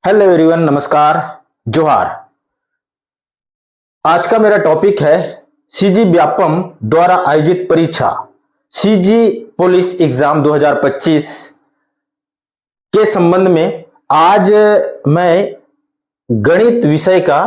Hello everyone, नमस्कार, जोहार। आज का मेरा टॉपिक है सीजी व्यापम द्वारा आयोजित परीक्षा सीजी पुलिस एग्जाम 2025 के संबंध में। आज मैं गणित विषय का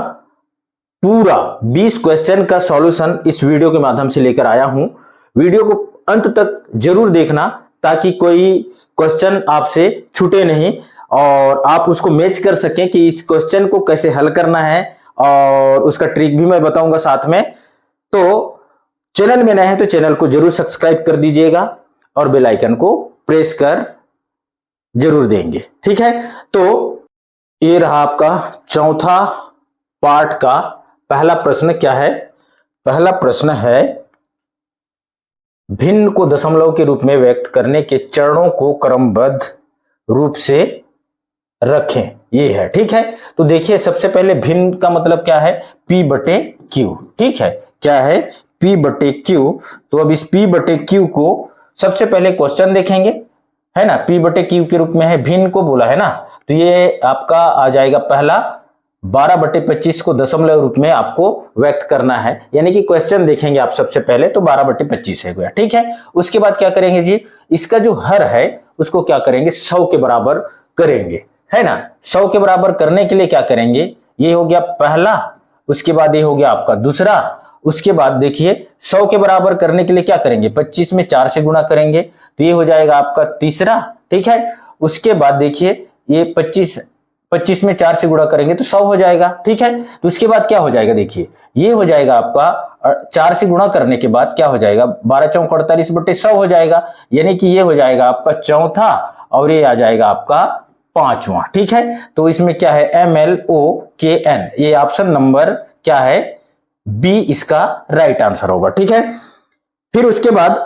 पूरा 20 क्वेश्चन का सॉल्यूशन इस वीडियो के माध्यम से लेकर आया हूं। वीडियो को अंत तक जरूर देखना ताकि कोई क्वेश्चन आपसे छूटे नहीं और आप उसको मैच कर सकें कि इस क्वेश्चन को कैसे हल करना है, और उसका ट्रिक भी मैं बताऊंगा साथ में। तो चैनल में नए हैं तो चैनल को जरूर सब्सक्राइब कर दीजिएगा और बेल आइकन को प्रेस कर जरूर देंगे, ठीक है। तो ये रहा आपका चौथा पार्ट का पहला प्रश्न। क्या है? पहला प्रश्न है, भिन्न को दशमलव के रूप में व्यक्त करने के चरणों को क्रमबद्ध रूप से रखें। ये है, ठीक है। तो देखिए, सबसे पहले भिन्न का मतलब क्या है? P बटे Q, ठीक है। क्या है? P बटे Q। तो अब इस P बटे Q को सबसे पहले क्वेश्चन देखेंगे, है ना। P बटे Q के रूप में है, भिन्न को बोला है ना, तो ये आपका आ जाएगा पहला 12/25 को दशमलव रूप में आपको व्यक्त करना है, यानी कि क्वेश्चन देखेंगे आप सबसे पहले तो 12/25 है गया, ठीक है। उसके बाद क्या करेंगे जी, इसका जो हर है उसको क्या करेंगे, 100 के बराबर करेंगे, है ना। 100 के बराबर करने के लिए क्या करेंगे, ये हो गया पहला, उसके बाद ये हो गया आपका दूसरा, उसके बाद देखिए 100 के बराबर करने के लिए क्या करेंगे, 25 में 4 से गुणा करेंगे तो ये हो जाएगा आपका तीसरा, ठीक है। उसके बाद देखिए ये 25 में 4 से गुणा करेंगे तो 100 हो जाएगा, ठीक है। तो उसके बाद क्या हो जाएगा, देखिए ये हो जाएगा आपका 4 से गुणा करने के बाद क्या हो जाएगा, 12 चौक 48 बटे 100 हो जाएगा, यानी कि ये हो जाएगा आपका चौथा और ये आ जाएगा आपका पांचवा, ठीक है। तो इसमें क्या है, MLOKN, ये ऑप्शन नंबर क्या है, बी इसका राइट आंसर होगा, ठीक है। फिर उसके बाद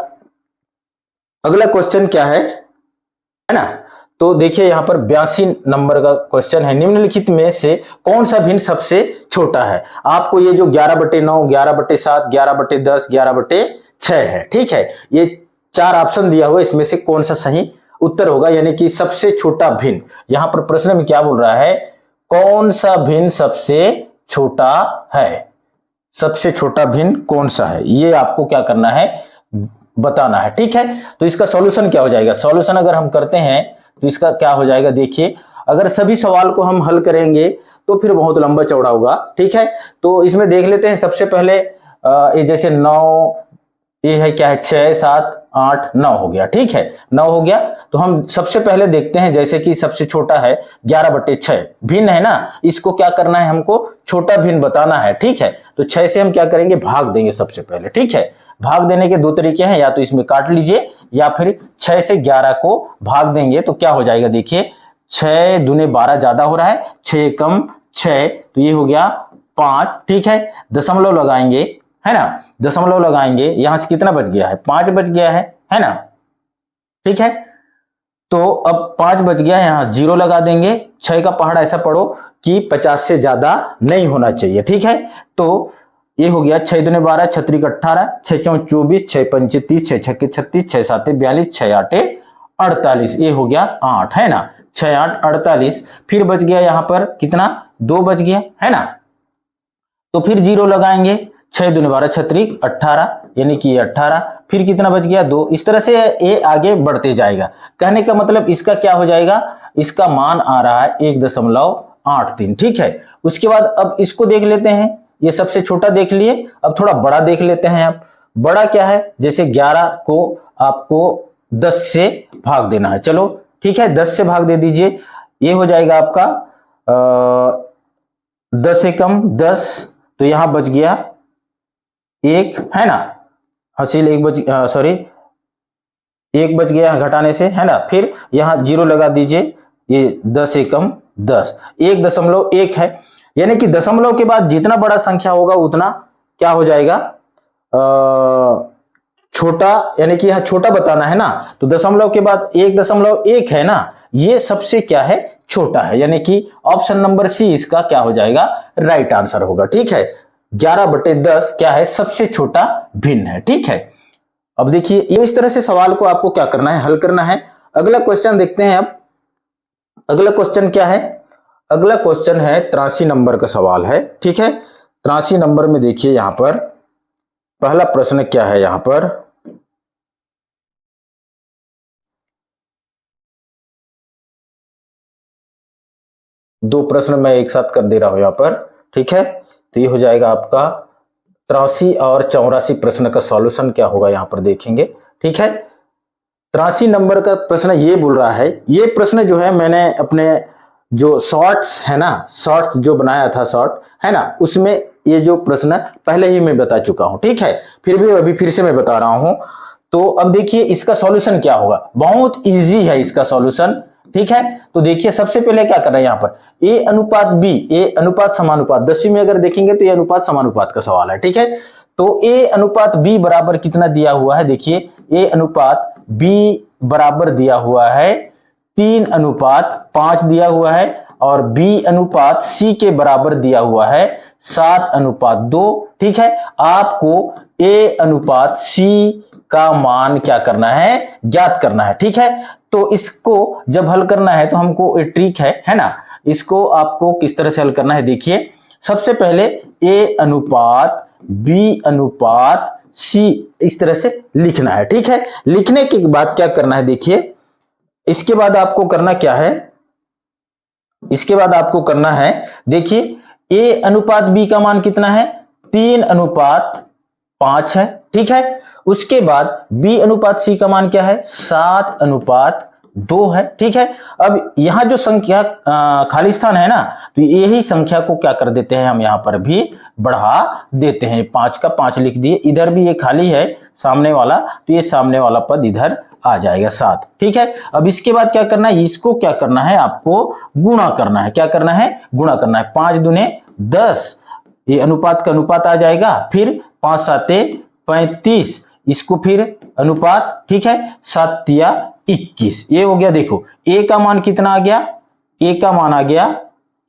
अगला क्वेश्चन क्या है ना। तो देखिए यहां पर 82 नंबर का क्वेश्चन है, निम्नलिखित में से कौन सा भिन्न सबसे छोटा है। आपको ये जो 11/9, 11/7, 11/10, 11/6 है, ठीक है, ये 4 ऑप्शन दिया हुआ, इसमें से कौन सा सही उत्तर होगा, यानी कि सबसे छोटा भिन्न। यहां पर प्रश्न में क्या बोल रहा है, कौन सा भिन्न सबसे छोटा है, सबसे छोटा भिन्न कौन सा है, ये आपको क्या करना है, बताना है, ठीक है। तो इसका सॉल्यूशन क्या हो जाएगा, सॉल्यूशन अगर हम करते हैं तो इसका क्या हो जाएगा, देखिए अगर सभी सवाल को हम हल करेंगे तो फिर बहुत लंबा चौड़ा होगा, ठीक है। तो इसमें देख लेते हैं सबसे पहले ये जैसे 9, ये है क्या है, 6, 7, 8, 9 हो गया, ठीक है, 9 हो गया। तो हम सबसे पहले देखते हैं, जैसे कि सबसे छोटा है 11/6 भिन्न है ना, इसको क्या करना है, हमको छोटा भिन्न बताना है, ठीक है। तो 6 से हम क्या करेंगे, भाग देंगे सबसे पहले, ठीक है। भाग देने के दो तरीके हैं, या तो इसमें काट लीजिए या फिर 6 से 11 को भाग देंगे तो क्या हो जाएगा, देखिए 6 दूने 12 ज्यादा हो रहा है, 6 कम 6, तो ये हो गया 5, ठीक है। दशमलव लगाएंगे, है ना, दशमलव लगाएंगे, यहां से कितना बच गया है, 5 बच गया है ना, ठीक है। तो अब 5 बच गया, यहां 0 लगा देंगे, 6 का पहाड़ ऐसा पढ़ो कि 50 से ज्यादा नहीं होना चाहिए, ठीक है। तो ये हो गया 6 दूने 12, 6 त्रिक 18, 6 चौक 24, 6 पंचे 30, 6 छक्के 36, 6 साते 42, 6 आठे 48, ये हो गया 8, है ना, 6 8 48। फिर बच गया यहां पर कितना, 2 बच गया, है ना। तो फिर 0 लगाएंगे, 6 दूने 12, 6 त्रिक 18, यानी कि 18, फिर कितना बच गया, 2। इस तरह से ये आगे बढ़ते जाएगा। कहने का मतलब इसका क्या हो जाएगा, इसका मान आ रहा है 1.83, ठीक है। उसके बाद अब इसको देख लेते हैं, ये सबसे छोटा देख लिए, अब थोड़ा बड़ा देख लेते हैं। आप बड़ा क्या है, जैसे 11 को आपको 10 से भाग देना है, चलो ठीक है, 10 से भाग दे दीजिए, ये हो जाएगा आपका 10 से कम 10, तो यहां बच गया 1, है ना, हासिल 1 बच, सॉरी 1 बच गया घटाने से, है ना। फिर यहां 0 लगा दीजिए, ये 10 से कम 10, 1.1 है, यानी कि दशमलव के बाद जितना बड़ा संख्या होगा उतना क्या हो जाएगा, छोटा, यानी कि यहां छोटा बताना है ना। तो दशमलव के बाद 1.1 है ना, ये सबसे क्या है, छोटा है, यानी कि ऑप्शन नंबर सी इसका क्या हो जाएगा, राइट आंसर होगा, ठीक है। 11/10 क्या है, सबसे छोटा भिन्न है, ठीक है। अब देखिए इस तरह से सवाल को आपको क्या करना है, हल करना है। अगला क्वेश्चन देखते हैं। अब अगला क्वेश्चन क्या है, अगला क्वेश्चन है 83 नंबर का सवाल है, ठीक है। 83 नंबर में देखिए यहां पर पहला प्रश्न क्या है, यहां पर दो प्रश्न मैं एक साथ कर दे रहा हूं यहां पर, ठीक है। तो ये हो जाएगा आपका 83 और 84 प्रश्न का सॉल्यूशन क्या होगा यहां पर देखेंगे, ठीक है। 83 नंबर का प्रश्न ये बोल रहा है, ये प्रश्न जो है मैंने अपने जो शॉर्ट्स है ना, शॉर्ट्स जो बनाया था शॉर्ट है ना, उसमें ये जो प्रश्न पहले ही मैं बता चुका हूं, ठीक है। फिर भी अभी फिर से मैं बता रहा हूं। तो अब देखिए इसका सॉल्यूशन क्या होगा, बहुत इजी है इसका सॉल्यूशन, ठीक है। तो देखिए सबसे पहले क्या करना है यहां पर, ए अनुपात बी, ए अनुपात समानुपात, 10वीं में अगर देखेंगे तो ये अनुपात समानुपात का सवाल है, ठीक है। तो ए अनुपात बी बराबर कितना दिया हुआ है, देखिए ए अनुपात बी बराबर दिया हुआ है 3:5 दिया हुआ है, और बी अनुपात सी के बराबर दिया हुआ है 7:2, ठीक है। आपको ए अनुपात सी का मान क्या करना है, ज्ञात करना है, ठीक है। तो इसको जब हल करना है तो हमको एक ट्रिक है ना, इसको आपको किस तरह से हल करना है, देखिए सबसे पहले ए अनुपात बी अनुपात सी इस तरह से लिखना है, ठीक है। लिखने के बाद क्या करना है, देखिए इसके बाद आपको करना क्या है, इसके बाद आपको करना है, देखिए ए अनुपात बी का मान कितना है, 3:5 है, ठीक है। उसके बाद बी अनुपात सी का मान क्या है, 7:2 है, ठीक है। अब यहां जो संख्या खाली स्थान है ना, तो यही संख्या को क्या कर देते हैं हम यहां पर भी बढ़ा देते हैं, 5 का 5 लिख दिए, इधर भी ये खाली है सामने वाला, तो ये सामने वाला पद इधर आ जाएगा 7, ठीक है। अब इसके बाद क्या करना है, इसको क्या करना है, आपको गुणा करना है, क्या करना है, गुणा करना है, 5 दूने 10, ये अनुपात का अनुपात आ जाएगा, फिर 5 7 35, इसको फिर अनुपात, ठीक है, 7 तिया 21, ये हो गया। देखो ए का मान कितना आ गया, ए का मान आ गया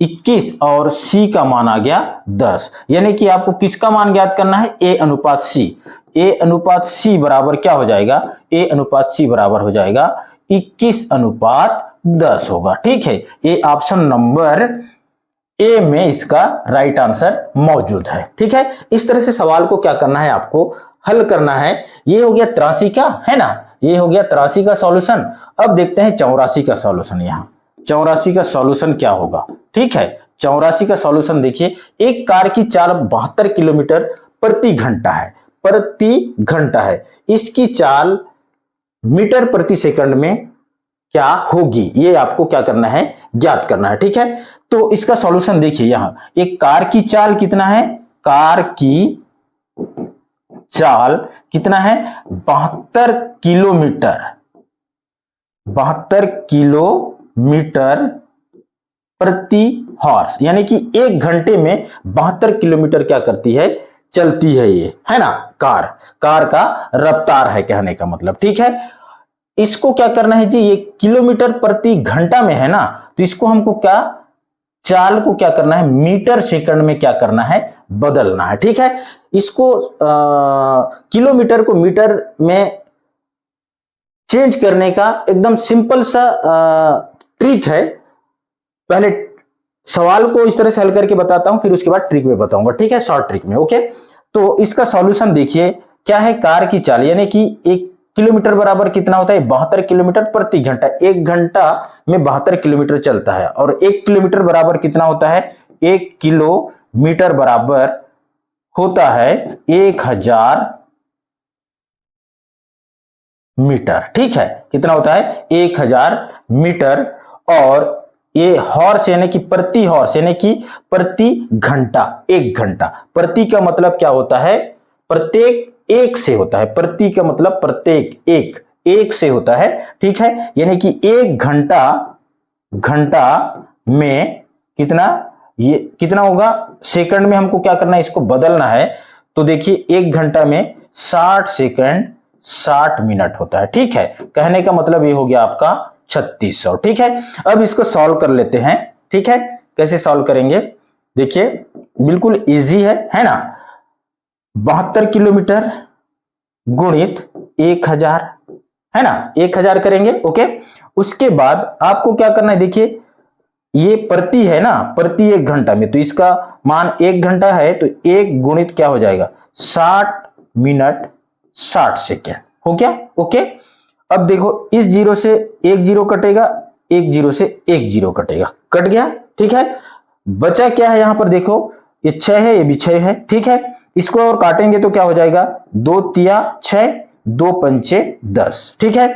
21 और सी का मान आ गया 10, यानी कि आपको किसका मान ज्ञात करना है, ए अनुपात सी। ए अनुपात सी बराबर क्या हो जाएगा, ए अनुपात सी बराबर हो जाएगा 21:10 होगा, ठीक है। ये ऑप्शन नंबर ए में इसका राइट आंसर मौजूद है, ठीक है। इस तरह से सवाल को क्या करना है, आपको हल करना है। ये हो गया 83 का, है ना, ये हो गया 83 का सॉल्यूशन। अब देखते हैं 84 का सॉल्यूशन, यहां 84 का सॉल्यूशन क्या होगा, ठीक है। 84 का सॉल्यूशन देखिए, एक कार की चाल 72 किलोमीटर प्रति घंटा है, प्रति घंटा है, इसकी चाल मीटर प्रति सेकंड में क्या होगी, ये आपको क्या करना है, ज्ञात करना है, ठीक है। तो इसका सॉल्यूशन देखिए, यहां एक कार की चाल कितना है, कार की चाल कितना है, 72 किलोमीटर, 72 किलोमीटर प्रति हॉर्स, यानी कि एक घंटे में 72 किलोमीटर क्या करती है, चलती है, ये है ना कार, कार का रफ्तार है कहने का मतलब, ठीक है। इसको क्या करना है जी, ये किलोमीटर प्रति घंटा में है ना, तो इसको हमको क्या, चाल को क्या करना है, मीटर सेकंड में क्या करना है, बदलना है, ठीक है। इसको किलोमीटर को मीटर में चेंज करने का एकदम सिंपल सा ट्रिक है। पहले सवाल को इस तरह से हल करके बताता हूं, फिर उसके बाद ट्रिक में बताऊंगा, ठीक है, शॉर्ट ट्रिक में, ओके। तो इसका सॉल्यूशन देखिए क्या है, कार की चाल यानी कि 1 किलोमीटर बराबर कितना होता है, 72 किलोमीटर प्रति घंटा, एक घंटा में 72 किलोमीटर चलता है, और 1 किलोमीटर बराबर कितना होता है, 1 किलोमीटर बराबर होता है 1000 मीटर, ठीक है, कितना होता है, 1000 मीटर। और ये हॉर्स यानी कि प्रति हॉर्स यानी कि प्रति घंटा, एक घंटा, प्रति का मतलब क्या होता है, प्रत्येक, एक से होता है, प्रति का मतलब प्रत्येक, एक से होता है, ठीक है। यानी कि एक घंटा, घंटा में कितना, ये कितना होगा, सेकंड में हमको क्या करना है, इसको बदलना है। तो देखिए एक घंटा में 60 सेकंड 60 मिनट होता है, ठीक है। कहने का मतलब ये हो गया आपका 3600, ठीक है। अब इसको सॉल्व कर लेते हैं, ठीक है। कैसे सॉल्व करेंगे, देखिए बिल्कुल इजी है ना, 72 किलोमीटर गुणित 1000, है ना, 1000 करेंगे, ओके। उसके बाद आपको क्या करना है, देखिए ये प्रति है ना, प्रति 1 घंटा में, तो इसका मान 1 घंटा है, तो 1 गुणित क्या हो जाएगा 60 मिनट 60 सेकेंड हो गया। ओके, अब देखो इस जीरो से एक जीरो कटेगा, एक जीरो से एक जीरो कटेगा, कट गया। ठीक है, बचा क्या है यहां पर देखो, ये 6 है, ये भी 6 है। ठीक है, इसको और काटेंगे तो क्या हो जाएगा 2 तिया 6, 2 पंचे 10। ठीक है,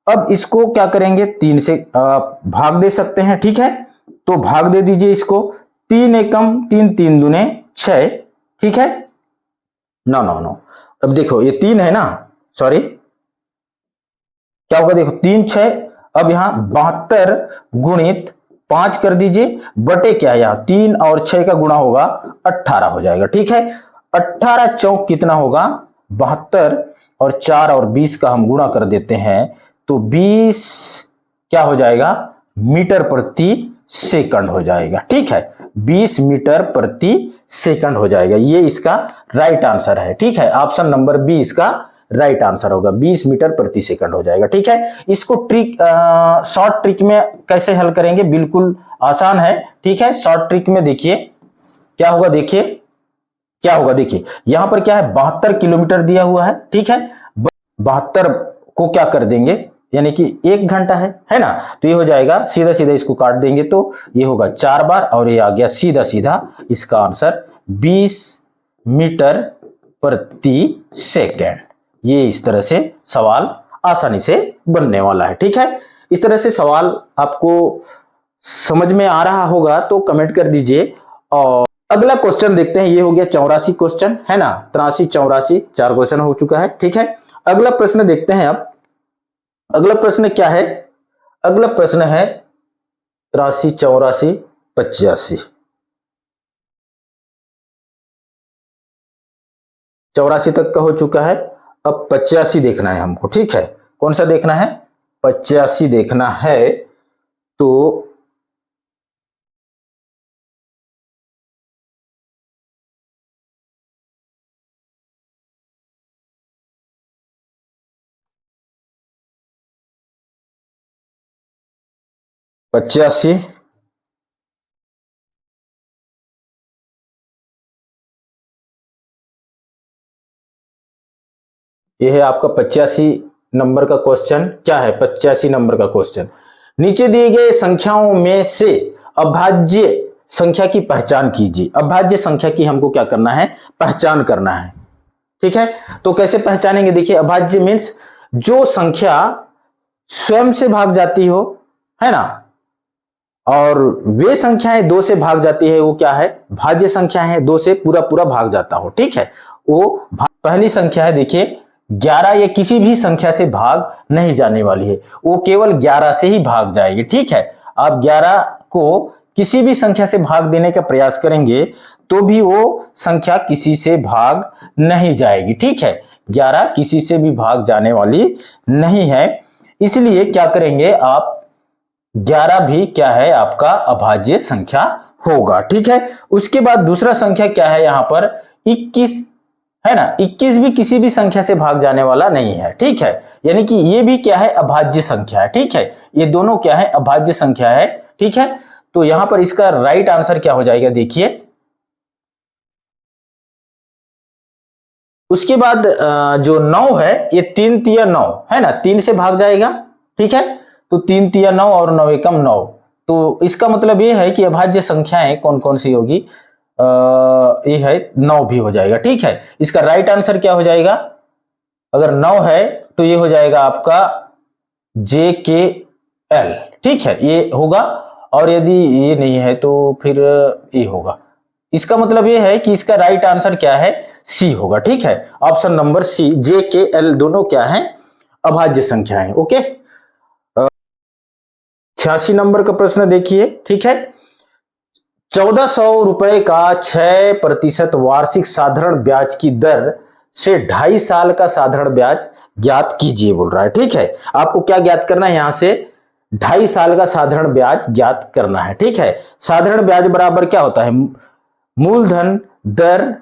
अब इसको क्या करेंगे 3 से भाग दे सकते हैं। ठीक है, तो भाग दे दीजिए इसको, 3 एकम 3, 3 दूने 6। ठीक है, नो नो नो, अब देखो ये 3 है ना, सॉरी क्या होगा देखो 3 6, अब यहां 72 गुणित 5 कर दीजिए, बटे क्या है यहां 3 और 6 का गुणा होगा 18 हो जाएगा। ठीक है, 18 चौक कितना होगा 72, और 4 और 20 का हम गुणा कर देते हैं तो 20 क्या हो जाएगा मीटर प्रति सेकंड हो जाएगा। ठीक है, 20 मीटर प्रति सेकंड हो जाएगा, ये इसका राइट आंसर है। ठीक है, ऑप्शन नंबर बी इसका राइट आंसर होगा, 20 मीटर प्रति सेकंड हो जाएगा। ठीक है, इसको ट्रिक शॉर्ट ट्रिक में कैसे हल करेंगे, बिल्कुल आसान है। ठीक है, शॉर्ट ट्रिक में देखिए क्या होगा, देखिए क्या होगा, देखिए यहां पर क्या है 72 किलोमीटर दिया हुआ है। ठीक है, 72 को क्या कर देंगे, यानी कि 1 घंटा है ना, तो ये हो जाएगा सीधा सीधा इसको काट देंगे तो ये होगा 4 बार, और ये आ गया सीधा सीधा इसका आंसर 20 मीटर प्रति सेकेंड। ये इस तरह से सवाल आसानी से बनने वाला है। ठीक है, इस तरह से सवाल आपको समझ में आ रहा होगा तो कमेंट कर दीजिए। और अगला क्वेश्चन देखते हैं, ये हो गया 84 क्वेश्चन है ना, 83 84 4 क्वेश्चन हो चुका है। ठीक है, अगला प्रश्न देखते हैं। अब अगला प्रश्न क्या है, अगला प्रश्न है 83 84 85, 84 तक का हो चुका है, अब 85 देखना है हमको। ठीक है, कौन सा देखना है 85 देखना है, तो पचासी ये है आपका 85 नंबर का क्वेश्चन। क्या है 85 नंबर का क्वेश्चन, नीचे दिए गए संख्याओं में से अभाज्य संख्या की पहचान कीजिए। अभाज्य संख्या की हमको क्या करना है, पहचान करना है। ठीक है, तो कैसे पहचानेंगे, देखिए अभाज्य मीन्स जो संख्या स्वयं से भाग जाती हो, है ना, और वे संख्याएं 2 से भाग जाती है वो क्या है भाज्य संख्या है, 2 से पूरा पूरा भाग जाता हो। ठीक है, वो पहली संख्या है देखिए 11, ये किसी भी संख्या से भाग नहीं जाने वाली है, वो केवल 11 से ही भाग जाएगी। ठीक है, आप 11 को किसी भी संख्या से भाग देने का प्रयास करेंगे तो भी वो संख्या किसी से भाग नहीं जाएगी। ठीक है, 11 किसी से भी भाग जाने वाली नहीं है, इसलिए क्या करेंगे आप 11 भी क्या है आपका अभाज्य संख्या होगा। ठीक है, उसके बाद दूसरा संख्या क्या है यहां पर 21 है ना, 21 भी किसी भी संख्या से भाग जाने वाला नहीं है। ठीक है, यानी कि ये भी क्या है अभाज्य संख्या है। ठीक है, ये दोनों क्या है अभाज्य संख्या है। ठीक है, तो यहां पर इसका राइट आंसर क्या हो जाएगा, देखिए उसके बाद जो 9 है ये 3 तिया 9 है ना, 3 से भाग जाएगा। ठीक है, तो 3 तिया 9 और 9 एकम 9, तो इसका मतलब ये है कि अभाज्य संख्याएं कौन कौन सी होगी, ये है 9 भी हो जाएगा। ठीक है, इसका राइट आंसर क्या हो जाएगा, अगर 9 है तो ये हो जाएगा आपका JKL। ठीक है, ये होगा, और यदि ये नहीं है तो फिर ये होगा। इसका मतलब ये है कि इसका राइट आंसर क्या है सी होगा। ठीक है, ऑप्शन नंबर सी JKL दोनों क्या है अभाज्य संख्या है। ओके, 86 नंबर का प्रश्न देखिए। ठीक है, 1400 रुपए का 6% वार्षिक साधारण ब्याज की दर से 2.5 साल का साधारण ब्याज ज्ञात कीजिए बोल रहा है। ठीक है, आपको क्या ज्ञात करना है, यहां से 2.5 साल का साधारण ब्याज ज्ञात करना है। ठीक है, साधारण ब्याज बराबर क्या होता है, मूलधन दर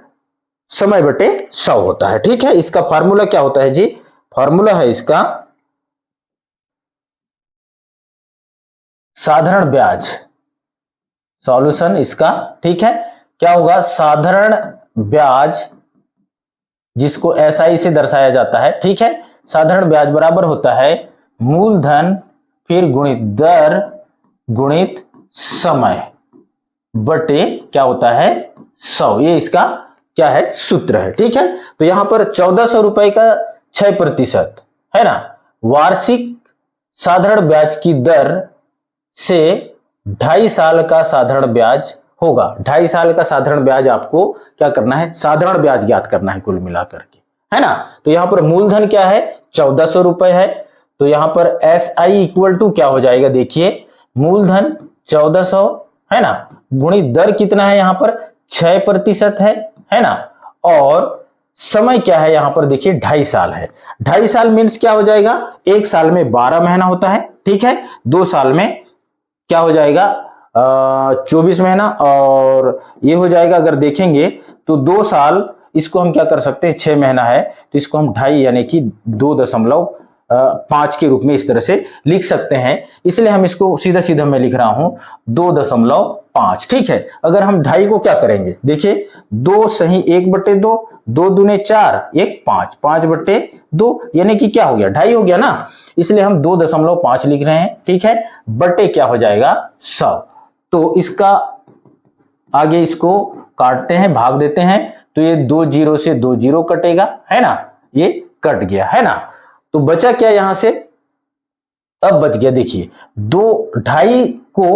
समय बटे 100 होता है। ठीक है, इसका फार्मूला क्या होता है जी, फार्मूला है इसका साधारण ब्याज सॉल्यूशन इसका, ठीक है। क्या होगा, साधारण ब्याज जिसको SI से दर्शाया जाता है, ठीक है, साधारण ब्याज बराबर होता है मूलधन फिर गुणित दर गुणित समय बटे क्या होता है 100। ये इसका क्या है, सूत्र है, ठीक है। तो यहां पर 1400 रुपए का 6% है ना, वार्षिक साधारण ब्याज की दर से 2.5 साल का साधारण ब्याज होगा। 2.5 साल का साधारण ब्याज आपको क्या करना है, साधारण ब्याज ज्ञात करना है कुल मिलाकर के, है ना। तो यहां पर मूलधन क्या है, 1400 रुपए है। तो यहां पर SI इक्वल टू क्या हो जाएगा, देखिए मूलधन 1400 है ना, गुणित दर कितना है, यहां पर 6% है ना, और समय क्या है यहां पर देखिए 2.5 साल है। 2.5 साल मीन्स क्या हो जाएगा, एक साल में 12 महीना होता है, ठीक है। 2 साल में क्या हो जाएगा 24 महीना, और ये हो जाएगा अगर देखेंगे तो 2 साल, इसको हम क्या कर सकते हैं, 6 महीना है तो इसको हम 2.5 यानी कि 2.5 के रूप में इस तरह से लिख सकते हैं। इसलिए हम इसको सीधा सीधा मैं लिख रहा हूं 2.5, ठीक है। अगर हम 2.5 को क्या करेंगे, देखिए 2 सही 1/2, 2 दूने 4, 1 5, 5/2 यानी कि क्या हो गया 2.5 हो गया ना, इसलिए हम 2.5 लिख रहे हैं, ठीक है, बटे क्या हो जाएगा 100। तो इसका आगे इसको काटते हैं, भाग देते हैं, तो ये 2 0 से 2 0 कटेगा, है ना, ये कट गया, है ना। तो बचा क्या यहां से, अब बच गया देखिए 2.5 को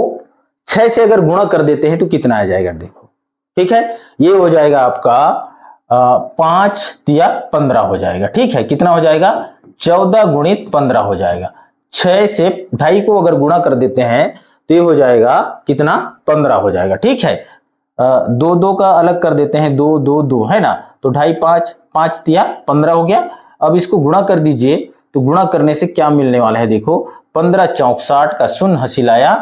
6 से अगर गुणा कर देते हैं तो कितना आ जाएगा, देखो, ठीक है, ये हो जाएगा आपका 5 तिया 15 हो जाएगा, ठीक है। कितना हो जाएगा, 14 गुणित 15 हो जाएगा। 6 से 2.5 को अगर गुणा कर देते हैं तो ये हो जाएगा कितना, 15 हो जाएगा, ठीक है। 2 2 का अलग कर देते हैं, 2 2 2 है ना, तो 2.5 5 5 तिया 15 हो गया। अब इसको गुणा कर दीजिए, तो गुणा करने से क्या मिलने वाला है, देखो 15 चौक 60 का शून्य हसीलाया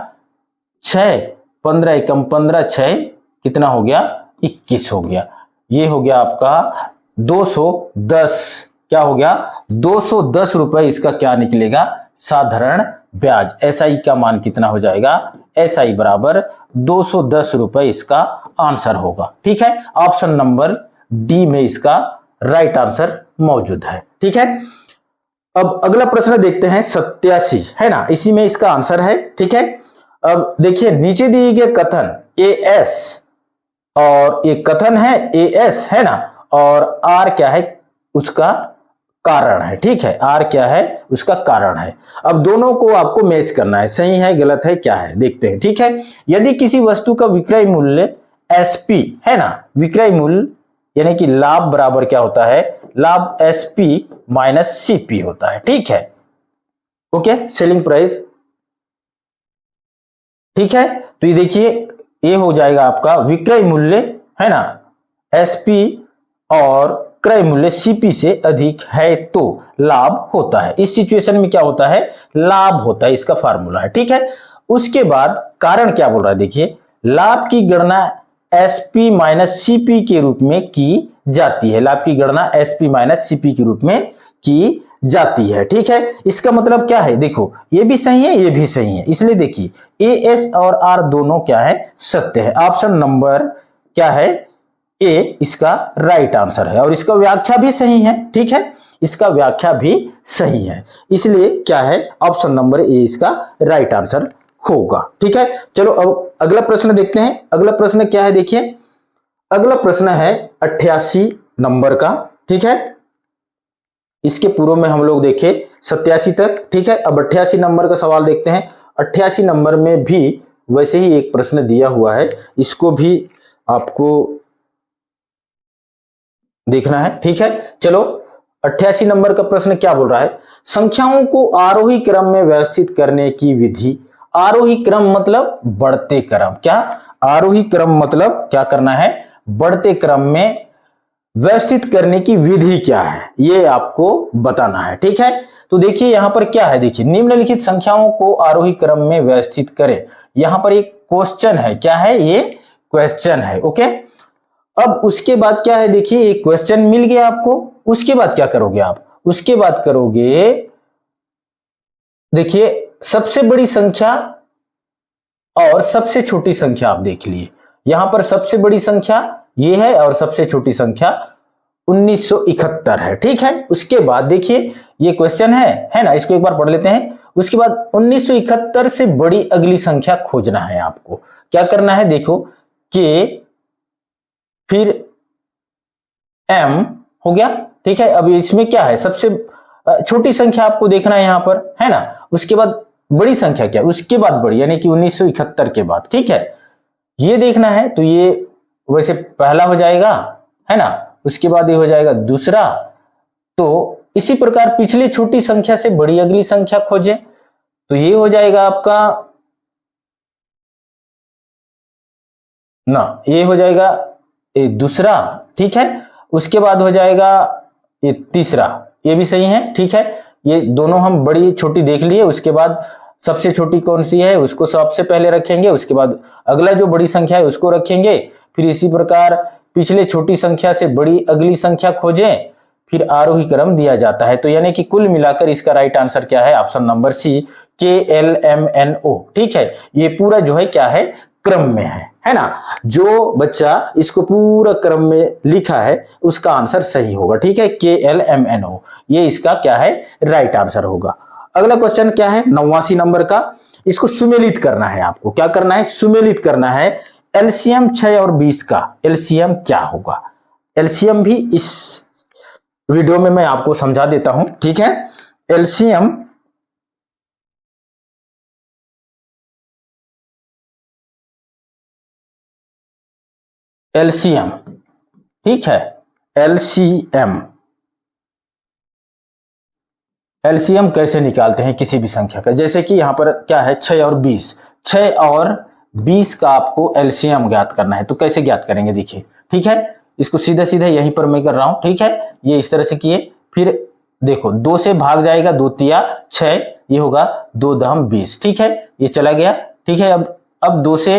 6, 15 एकम 15, 6 कितना हो गया 21 हो गया। ये हो गया आपका 210, क्या हो गया 210 रुपए इसका क्या निकलेगा, साधारण ब्याज। SI का मान कितना हो जाएगा, SI बराबर 210 रुपए इसका आंसर होगा, ठीक है। ऑप्शन नंबर डी में इसका राइट आंसर मौजूद है, ठीक है। अब अगला प्रश्न देखते हैं 87, है ना, इसी में इसका आंसर है, ठीक है। अब देखिए नीचे दिए गए कथन AS, और ये कथन है AS, है ना, और R क्या है उसका कारण है, ठीक है, R क्या है उसका कारण है। अब दोनों को आपको मैच करना है, सही है गलत है क्या है देखते हैं, ठीक है। यदि किसी वस्तु का विक्रय मूल्य SP है ना, विक्रय मूल्य यानी कि लाभ बराबर क्या होता है, लाभ SP माइनस CP होता है, ठीक है, ओके, सेलिंग प्राइस, ठीक है। तो ये देखिए ये हो जाएगा आपका विक्रय मूल्य, है ना, SP और क्रय मूल्य CP से अधिक है तो लाभ होता है। इस सिचुएशन में क्या होता है, लाभ होता है, इसका फार्मूला है, ठीक है। उसके बाद कारण क्या बोल रहा है, देखिए लाभ की गणना SP माइनस CP के रूप में की जाती है, लाभ की गणना SP माइनस CP के रूप में की जाती है, ठीक है। इसका मतलब क्या है, देखो ये भी सही है ये भी सही है, इसलिए देखिए AS और R दोनों क्या है, सत्य है। ऑप्शन नंबर क्या है, ए इसका राइट आंसर है, और इसका व्याख्या भी सही है, ठीक है, इसका व्याख्या भी सही है, इसलिए क्या है ऑप्शन नंबर ए इसका राइट आंसर होगा, ठीक है। चलो अब अगला प्रश्न देखते हैं। अगला प्रश्न क्या है, देखिए अगला प्रश्न है 88 नंबर का, ठीक है। इसके पूर्व में हम लोग देखे 87 तक, ठीक है। अब 88 नंबर का सवाल देखते हैं। 88 नंबर में भी वैसे ही एक प्रश्न दिया हुआ है, इसको भी आपको देखना है, ठीक है। चलो 88 नंबर का प्रश्न क्या बोल रहा है, संख्याओं को आरोही क्रम में व्यवस्थित करने की विधि। आरोही क्रम मतलब बढ़ते क्रम, क्या आरोही क्रम मतलब क्या करना है, बढ़ते क्रम में व्यवस्थित करने की विधि क्या है, ये आपको बताना है, ठीक है। तो देखिए यहां पर क्या है, देखिए निम्नलिखित संख्याओं को आरोही क्रम में व्यवस्थित करें। यहां पर एक क्वेश्चन है, क्या है ये क्वेश्चन है, ओके। अब उसके बाद क्या है, देखिए एक क्वेश्चन मिल गया आपको, उसके बाद क्या करोगे आप, उसके बाद करोगे देखिए सबसे बड़ी संख्या और सबसे छोटी संख्या आप देख लिए, यहां पर सबसे बड़ी संख्या ये है और सबसे छोटी संख्या 1971 है। ठीक है, उसके बाद देखिए ये क्वेश्चन है ना, इसको एक बार पढ़ लेते हैं। उसके बाद 1971 से बड़ी अगली संख्या खोजना है आपको। क्या करना है, देखो के फिर एम हो गया। ठीक है, अब इसमें क्या है, सबसे छोटी संख्या आपको देखना है यहां पर, है ना। उसके बाद बड़ी संख्या क्या, उसके बाद बड़ी, यानी कि 1971 के बाद। ठीक है, ये देखना है, तो ये वैसे पहला हो जाएगा, है ना। उसके बाद ये हो जाएगा दूसरा। तो इसी प्रकार पिछली छोटी संख्या से बड़ी अगली संख्या खोजें, तो ये हो जाएगा आपका ना, ये हो जाएगा ये दूसरा। ठीक है, उसके बाद हो जाएगा ये तीसरा, ये भी सही है। ठीक है, ये दोनों हम बड़ी छोटी देख लिए। उसके बाद सबसे छोटी कौन सी है उसको सबसे पहले रखेंगे, उसके बाद अगला जो बड़ी संख्या है उसको रखेंगे। फिर इसी प्रकार पिछले छोटी संख्या से बड़ी अगली संख्या खोजें, फिर आरोही क्रम दिया जाता है। तो यानी कि कुल मिलाकर इसका राइट आंसर क्या है, ऑप्शन नंबर सी, KLMNO। ठीक है, ये पूरा जो है क्या है, क्रम में है ना। जो बच्चा इसको पूरा क्रम में लिखा है उसका आंसर सही होगा। ठीक है, KLMNO ये इसका क्या है, राइट आंसर होगा। अगला क्वेश्चन क्या है, 89 नंबर का। इसको सुमेलित करना है आपको। क्या करना है, सुमेलित करना है। एलसीएम 6 और 20 का एलसीएम क्या होगा। एलसीएम भी इस वीडियो में मैं आपको समझा देता हूं। ठीक है, एलसीएम एलसीएम ठीक है, एलसीएम एलसीएम कैसे निकालते हैं किसी भी संख्या का, जैसे कि यहां पर क्या है 6 और 20, 6 और 20 का आपको एलसीएम ज्ञात करना है। तो कैसे ज्ञात करेंगे, देखिए। ठीक है, इसको सीधा सीधा यहीं पर मैं कर रहा हूं। ठीक है, ये इस तरह से किए, फिर देखो 2 से भाग जाएगा, 2 तिया 6, ये होगा 2 दम 20। ठीक है, ये चला गया। ठीक है, अब 2 से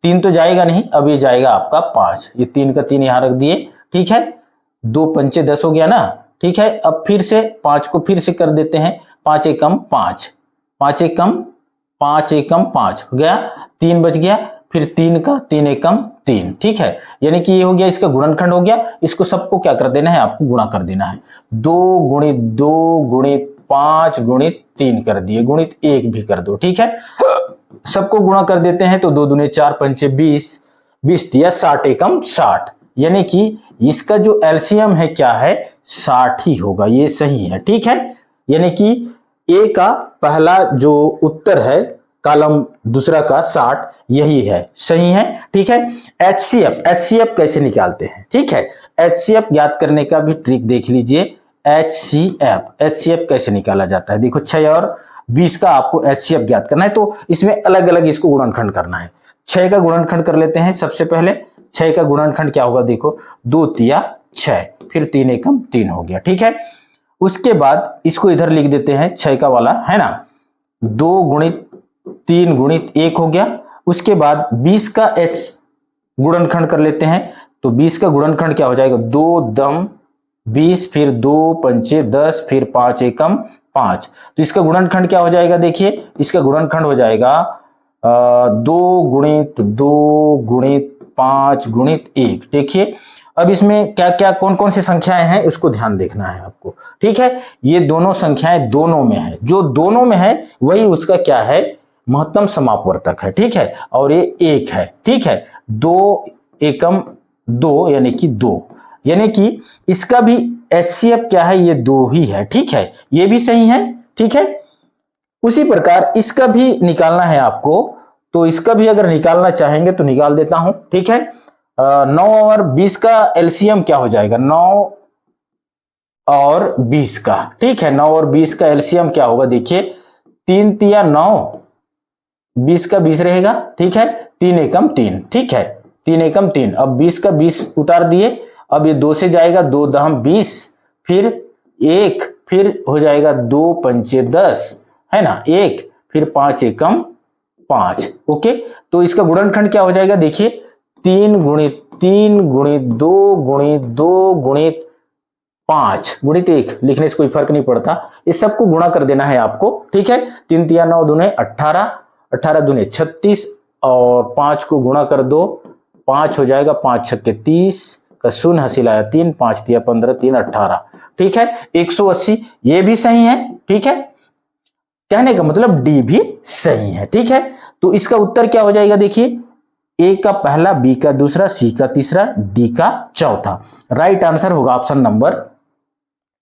3 तो जाएगा नहीं, अब ये जाएगा आपका 5, ये 3 का 3 यहां रख दिए। ठीक है, 2 पंचे 10 हो गया ना। ठीक है, अब फिर से 5 को फिर से कर देते हैं, 5 एकम 5, 5 एकम 5 एकम 5 हो गया, 3 बच गया, फिर 3 का 3 एकम 3। ठीक है, यानी कि ये हो गया, इसका गुणनखंड हो गया। इसको सबको क्या कर देना है, आपको गुणा कर देना है। 2 गुणित 2 गुणित 5 गुणित 3 कर दिए, गुणित 1 भी कर दो। ठीक है, सबको गुणा कर देते हैं, तो 2 दूने 4 पंचे 20, 20 दिया 60 एकम 60, यानी कि इसका जो एलसीएम है क्या है, 60 ही होगा। ये सही है। ठीक है, यानी कि ए का पहला जो उत्तर है, कॉलम दूसरा का 60, यही है, सही है। ठीक है, एचसीएफ कैसे निकालते हैं। ठीक है, एचसीएफ ज्ञात करने का भी ट्रिक देख लीजिए। एचसीएफ कैसे निकाला जाता है, देखो 6 और 20 का आपको एचसीएफ ज्ञात करना है, तो इसमें अलग अलग इसको गुणनखंड करना है। 6 का गुणनखंड कर लेते हैं सबसे पहले। 6 का गुणनखंड क्या होगा, देखो 2 तिया 6, फिर 3 एकम 3 हो गया। ठीक है, उसके बाद इसको इधर लिख देते हैं 6 का वाला, है ना। 2 गुणित 3 गुणित 1 हो गया। उसके बाद 20 का एच गुणनखंड कर लेते हैं, तो 20 का गुणनखंड क्या हो जाएगा, 2 दम 20, फिर 2 पंचे 10, फिर 5 एकम 5। तो इसका गुणनखंड क्या हो जाएगा, देखिए इसका गुणनखंड हो जाएगा 2 गुणित 2 गुणित 5 गुणित 1। देखिए, अब इसमें क्या क्या कौन कौन सी संख्याएं हैं उसको ध्यान देखना है आपको। ठीक है, ये दोनों संख्याएं दोनों में है, जो दोनों में है वही उसका क्या है, महत्तम समापवर्तक है। ठीक है, और ये 1 है। ठीक है, 2 एकम 2 यानी कि 2, यानी कि इसका भी एचसीएफ क्या है, ये 2 ही है। ठीक है, ये भी सही है। ठीक है, उसी प्रकार इसका भी निकालना है आपको, तो इसका भी अगर निकालना चाहेंगे तो निकाल देता हूं। ठीक है, 9 और 20 का एलसीएम क्या हो जाएगा, 9 और 20 का। ठीक है, 9 और 20 का एलसीएम क्या होगा, देखिए 3 तिया 9, 20 का 20 रहेगा। ठीक है, 3 एकम 3। ठीक है, 3 एकम 3, अब 20 का 20 उतार दिए, अब ये 2 से जाएगा, 2 दहम 20, फिर 1, फिर हो जाएगा 2 पंचे 10, है ना, 1, फिर 5 एकम 5। ओके, तो इसका गुणनखंड क्या हो जाएगा, देखिए 3 गुणित 3 गुणित 2 गुणित 2 गुणित 5 गुणित 1, लिखने से कोई फर्क नहीं पड़ता, इस सबको गुणा कर देना है आपको। ठीक है, 3 तिया 9 दूने 18, 18 दूने 36, और 5 को गुणा कर दो, 5 हो जाएगा, 5 छक्के 30 का शून्य हासिल आया 3, 5 दिया 15, 3 18। ठीक है, 180 ये भी सही है। ठीक है, कहने का मतलब डी भी सही है। ठीक है, तो इसका उत्तर क्या हो जाएगा, देखिए ए का पहला, बी का दूसरा, सी का तीसरा, डी का चौथा। राइट आंसर होगा ऑप्शन नंबर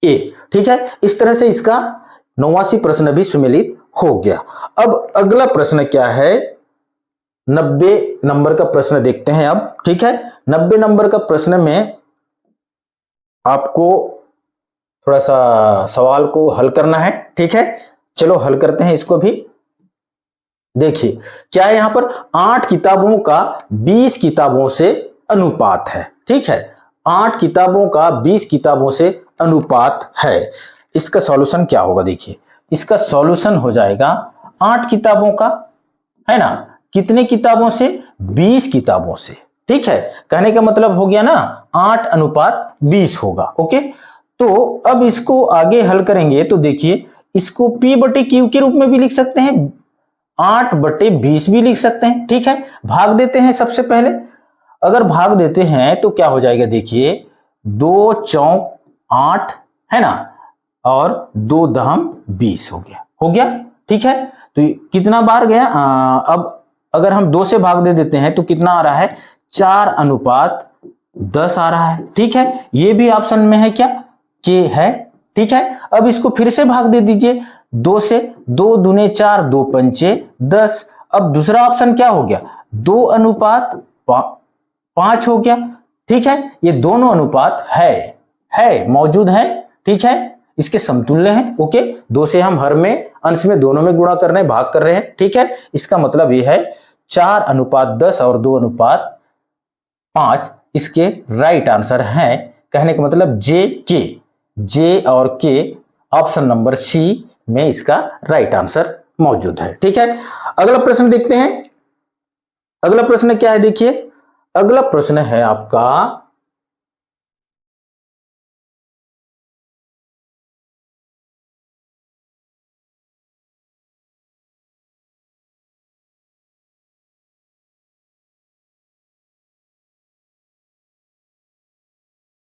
ए। ठीक है, इस तरह से इसका 89 प्रश्न भी सुमेलित हो गया। अब अगला प्रश्न क्या है, 90 नंबर का प्रश्न देखते हैं अब। ठीक है, 90 नंबर का प्रश्न में आपको थोड़ा सा सवाल को हल करना है। ठीक है, चलो हल करते हैं इसको भी। देखिए क्या है, यहां पर 8 किताबों का 20 किताबों से अनुपात है। ठीक है, 8 किताबों का 20 किताबों से अनुपात है। इसका सॉल्यूशन क्या होगा, देखिए इसका सॉल्यूशन हो जाएगा 8 किताबों का, है ना, कितने किताबों से, 20 किताबों से। ठीक है, कहने का मतलब हो गया ना 8 अनुपात 20 होगा। ओके, तो अब इसको आगे हल करेंगे तो देखिए इसको P बटे Q के रूप में भी लिख सकते हैं, 8 बटे 20 भी लिख सकते हैं। ठीक है, भाग देते हैं सबसे पहले। अगर भाग देते हैं तो क्या हो जाएगा, देखिए 2 चौक 8 है ना, और 2 दहम 20 हो गया, हो गया। ठीक है, तो कितना बार गया, अब अगर हम 2 से भाग दे देते हैं तो कितना आ रहा है, 4 अनुपात 10 आ रहा है। ठीक है, ये भी ऑप्शन में है क्या, के है। ठीक है, अब इसको फिर से भाग दे दीजिए 2 से, 2 दूने 4, 2 पंचे 10। अब दूसरा ऑप्शन क्या हो गया, 2 अनुपात 5 हो गया। ठीक है, ये दोनों अनुपात है मौजूद है। ठीक है, इसके समतुल्य हैं। ओके, 2 से हम हर में, अंश में, दोनों में गुणा कर रहे हैं, भाग कर रहे हैं। ठीक है, इसका मतलब ये है 4 अनुपात 10 और 2 अनुपात 5 इसके राइट आंसर हैं। कहने का मतलब जे और के, ऑप्शन नंबर सी में इसका राइट आंसर मौजूद है। ठीक है, अगला प्रश्न देखते हैं। अगला प्रश्न क्या है, देखिए अगला प्रश्न है आपका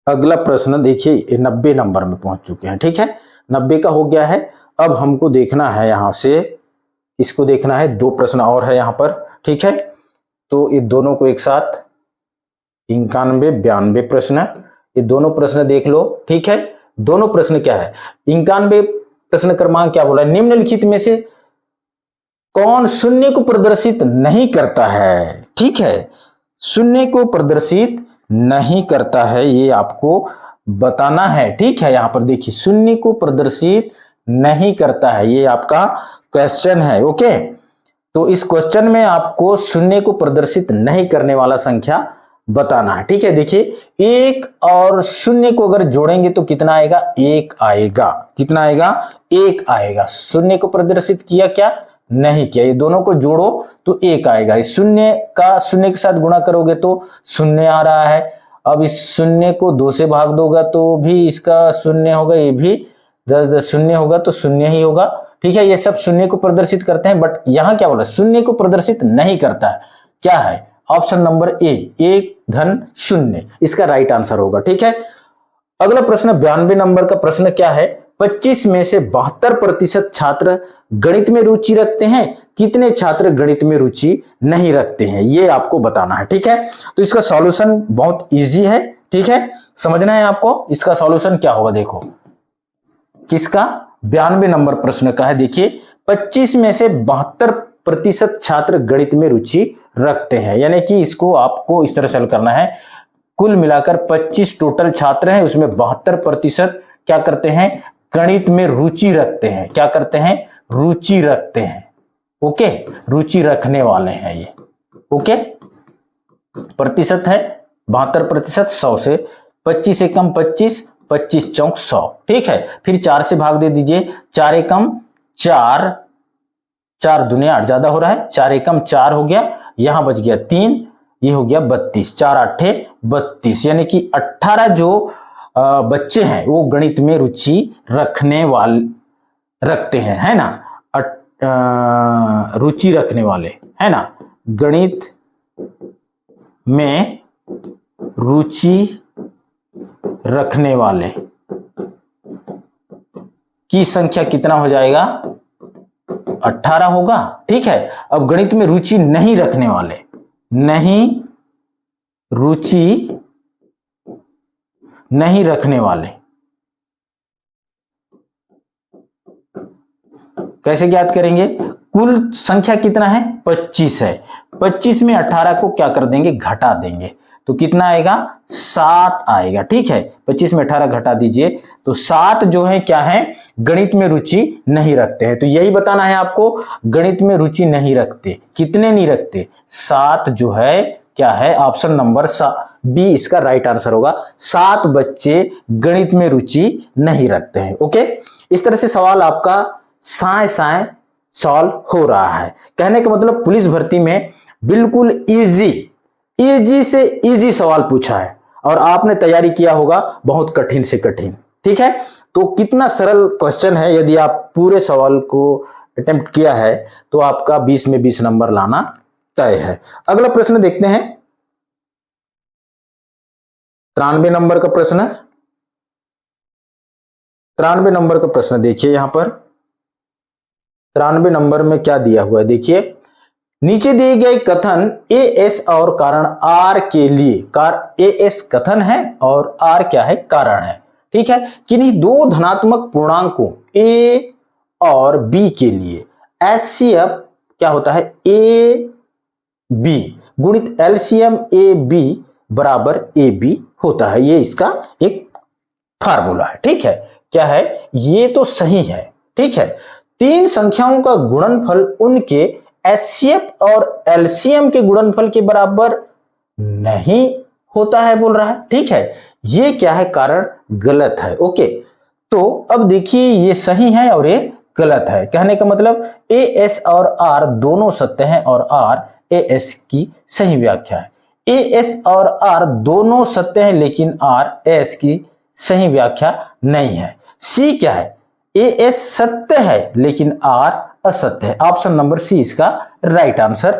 अगला प्रश्न देखिए 90 नंबर में पहुंच चुके हैं। ठीक है, 90 का हो गया है। अब हमको देखना है यहां से, इसको देखना है, 2 प्रश्न और है यहां पर। ठीक है, तो ये दोनों को एक साथ 91 92 प्रश्न, ये दोनों प्रश्न देख लो। ठीक है, दोनों प्रश्न क्या है, 91 प्रश्न क्रमांक क्या बोला, निम्नलिखित में से कौन शून्य को प्रदर्शित नहीं करता है। ठीक है, शून्य को प्रदर्शित नहीं करता है, ये आपको बताना है। ठीक है, यहां पर देखिए शून्य को प्रदर्शित नहीं करता है, ये आपका क्वेश्चन है। ओके, तो इस क्वेश्चन में आपको शून्य को प्रदर्शित नहीं करने वाला संख्या बताना है। ठीक है, देखिए 1 और 0 को अगर जोड़ेंगे तो कितना आएगा, 1 आएगा। कितना आएगा, 1 आएगा। शून्य को प्रदर्शित किया क्या, नहीं किया, ये दोनों को जोड़ो तो 1 आएगा। इस शून्य का शून्य के साथ गुणा करोगे तो 0 आ रहा है। अब इस 0 को 2 से भाग दोगा तो भी इसका 0 होगा, ये भी 10 10 0 होगा तो 0 ही होगा। ठीक है, ये सब शून्य को प्रदर्शित करते हैं, बट यहां क्या बोला, शून्य को प्रदर्शित नहीं करता है। क्या है, ऑप्शन नंबर ए, 1 धन 0 इसका राइट आंसर होगा। ठीक है, अगला प्रश्न 92 नंबर का प्रश्न क्या है, 25 में से 72% छात्र गणित में रुचि रखते हैं, कितने छात्र गणित में रुचि नहीं रखते हैं, ये आपको बताना है। ठीक है, तो इसका सॉल्यूशन बहुत इजी है। ठीक है, समझना है आपको, इसका सॉल्यूशन क्या होगा, देखो किसका, 92 नंबर प्रश्न का है। देखिए 25 में से 72% छात्र गणित में रुचि रखते हैं, यानी कि इसको आपको इस तरह से हल करना है, कुल मिलाकर 25 टोटल छात्र हैं, उसमें 72% क्या करते हैं, गणित में रुचि रखते हैं। क्या करते हैं, रुचि रखते हैं। ओके, रुचि रखने वाले हैं ये। ओके, प्रतिशत है 72%, 100 से 25 एकम 25, 25 चौक 100। ठीक है, फिर 4 से भाग दे दीजिए, 4 एकम 4, 4 दूने 8 ज्यादा हो रहा है, 4 एकम 4 हो गया, यहां बच गया 3, ये हो गया 32, 4 8 32, यानी कि 18 जो बच्चे हैं वो गणित में रुचि रखने वाले रखते हैं, है ना, रुचि रखने वाले, है ना, गणित में रुचि रखने वाले की संख्या कितना हो जाएगा, 18 होगा। ठीक है, अब गणित में रुचि नहीं रखने वाले, नहीं रुचि नहीं रखने वाले कैसे ज्ञात करेंगे, कुल संख्या कितना है, 25 है, 25 में 18 को क्या कर देंगे, घटा देंगे, तो कितना आएगा, 7 आएगा। ठीक है, 25 में 18 घटा दीजिए तो 7 जो है क्या है, गणित में रुचि नहीं रखते हैं। तो यही बताना है आपको, गणित में रुचि नहीं रखते, कितने नहीं रखते, 7 जो है क्या है, ऑप्शन नंबर बी इसका राइट आंसर होगा। 7 बच्चे गणित में रुचि नहीं रखते हैं। ओके, इस तरह से सवाल आपका साए साए सॉल्व हो रहा है। कहने का मतलब पुलिस भर्ती में बिल्कुल इजी से इजी सवाल पूछा है और आपने तैयारी किया होगा बहुत कठिन से कठिन। ठीक है, तो कितना सरल क्वेश्चन है, यदि आप पूरे सवाल को अटेम्प्ट किया है तो आपका 20 में 20 नंबर लाना तय है। अगला प्रश्न देखते हैं, 93 नंबर का प्रश्न, 93 नंबर का प्रश्न देखिए, यहां पर 93 नंबर में क्या दिया हुआ है, देखिए नीचे दिए गए कथन ए एस और कारण आर के लिए, ए एस कथन है और आर क्या है, कारण है। ठीक है, किन्हीं दो धनात्मक पूर्णांकों ए और बी के लिए एचसीएफ क्या होता है, ए बी गुणित एलसीएम ए बी बराबर ए बी होता है। ये इसका एक फार्मूला है। ठीक है, क्या है, ये तो सही है। ठीक है, तीन संख्याओं का गुणनफल उनके एचसीएफ और एलसीएम के गुणनफल के बराबर नहीं होता है बोल रहा है। ठीक है, ये क्या है, कारण गलत है। ओके, तो अब देखिए ये सही है और ये गलत है। कहने का मतलब ए एस और आर दोनों सत्य हैं और आर ए एस की सही व्याख्या है। ए एस और आर दोनों सत्य हैं लेकिन आर एस की सही व्याख्या नहीं है। सी क्या है, ए एस सत्य है लेकिन आर असत्य है। ऑप्शन नंबर सी इसका राइट आंसर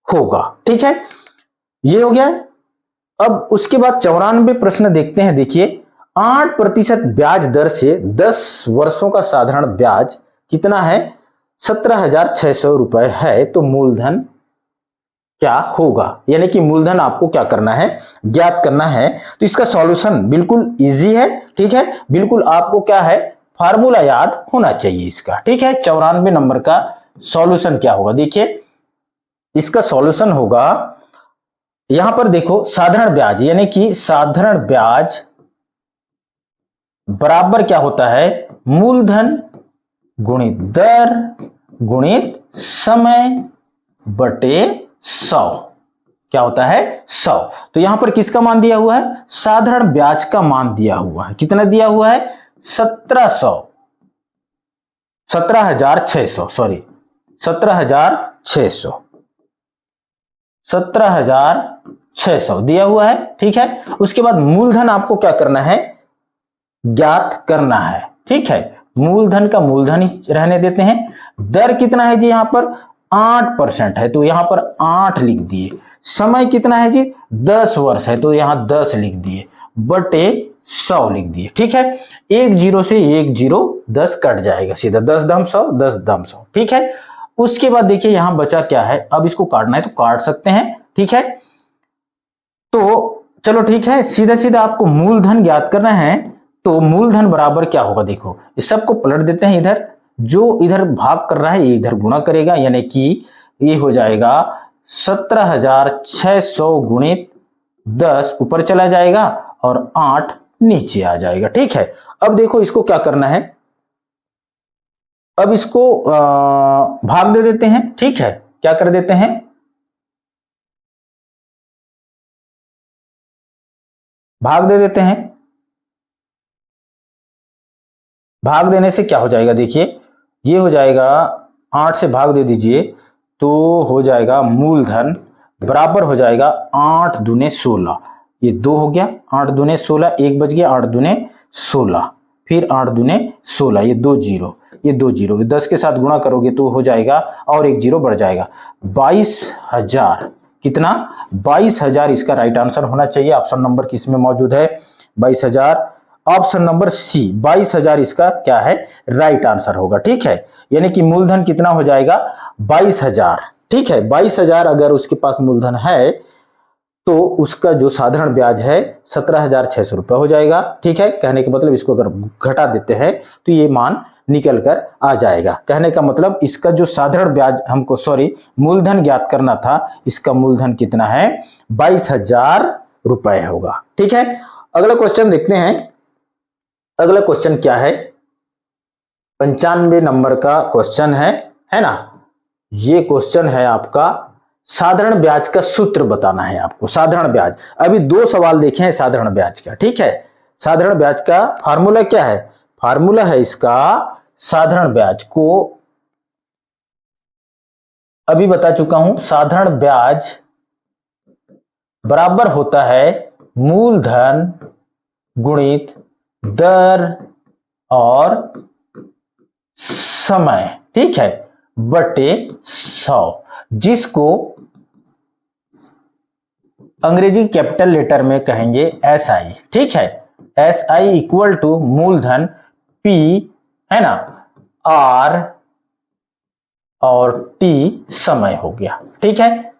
होगा। ठीक है, ये हो गया। अब उसके बाद 94 प्रश्न देखते हैं। देखिए 8% ब्याज दर से 10 वर्षों का साधारण ब्याज कितना है, 17,600 रुपए है, तो मूलधन क्या होगा, यानी कि मूलधन आपको क्या करना है, ज्ञात करना है। तो इसका सॉल्यूशन बिल्कुल इजी है। ठीक है, बिल्कुल आपको क्या है, फार्मूला याद होना चाहिए इसका। ठीक है, 94 नंबर का सॉल्यूशन क्या होगा, देखिए इसका सॉल्यूशन होगा, यहां पर देखो साधारण ब्याज यानी कि साधारण ब्याज बराबर क्या होता है, मूलधन गुणित दर गुणित समय बटे 100 क्या होता है, 100। तो यहां पर किसका मान दिया हुआ है, साधारण ब्याज का मान दिया हुआ है। कितना दिया हुआ है, 17,600 सॉरी 17,600 दिया हुआ है। ठीक है, उसके बाद मूलधन आपको क्या करना है, ज्ञात करना है। ठीक है, मूलधन का मूलधन ही रहने देते हैं। दर कितना है जी, यहां पर 8% है तो यहां पर 8 लिख दिए। समय कितना है जी, 10 वर्ष है तो यहां 10 लिख दिए, बटे 100 लिख दिए। ठीक है, 1 0 से 1 0 10 कट जाएगा सीधा, 10 दम 100 10 दम 100। ठीक है, उसके बाद देखिए यहां बचा क्या है, अब इसको काटना है तो काट सकते हैं। ठीक है, तो चलो ठीक है, सीधा सीधा आपको मूलधन ज्ञात करना है। तो मूलधन बराबर क्या होगा, देखो इस सबको पलट देते हैं, इधर जो इधर भाग कर रहा है ये इधर गुणा करेगा, यानी कि ये हो जाएगा 17,600 गुणित 10 ऊपर चला जाएगा और 8 नीचे आ जाएगा। ठीक है, अब देखो इसको क्या करना है, अब इसको भाग दे देते हैं। ठीक है, क्या कर देते हैं, भाग दे देते हैं। भाग देने से क्या हो जाएगा, देखिए ये हो जाएगा, 8 से भाग दे दीजिए तो हो जाएगा मूलधन बराबर हो जाएगा 8 दूने 16, ये 2 हो गया, 8 दूने 16 1 बच गया, 8 दूने 16 फिर 8 दूने 16 ये 2 0, ये 2 जीरो, 10 के साथ गुणा करोगे तो हो जाएगा और 1 जीरो बढ़ जाएगा 22,000। कितना? 22,000 इसका राइट आंसर होना चाहिए। ऑप्शन नंबर किस में मौजूद है? 22,000। ऑप्शन नंबर सी 22,000 इसका क्या है? राइट आंसर होगा। ठीक है, यानी कि मूलधन कितना हो जाएगा? 22,000। ठीक है, 22,000 अगर उसके पास मूलधन है तो उसका जो साधारण ब्याज है 17,600 रुपये हो जाएगा। ठीक है, कहने का मतलब इसको अगर घटा देते हैं तो ये मान निकल कर आ जाएगा। कहने का मतलब इसका जो साधारण ब्याज हमको मूलधन ज्ञात करना था, इसका मूलधन कितना है? 22,000 रुपए होगा। ठीक है, अगला क्वेश्चन देखते हैं। अगला क्वेश्चन क्या है? 95 नंबर का क्वेश्चन है ना। ये क्वेश्चन है आपका साधारण ब्याज का सूत्र बताना है आपको। साधारण ब्याज, अभी 2 सवाल देखे हैं साधारण ब्याज का। ठीक है, साधारण ब्याज का फार्मूला क्या है? फार्मूला है इसका, साधारण ब्याज को अभी बता चुका हूं। साधारण ब्याज बराबर होता है मूलधन गुणित दर और समय। ठीक है, बटे 100, जिसको अंग्रेजी कैपिटल लेटर में कहेंगे SI। ठीक है, SI इक्वल टू मूलधन P है ना, R और T समय हो गया। ठीक है,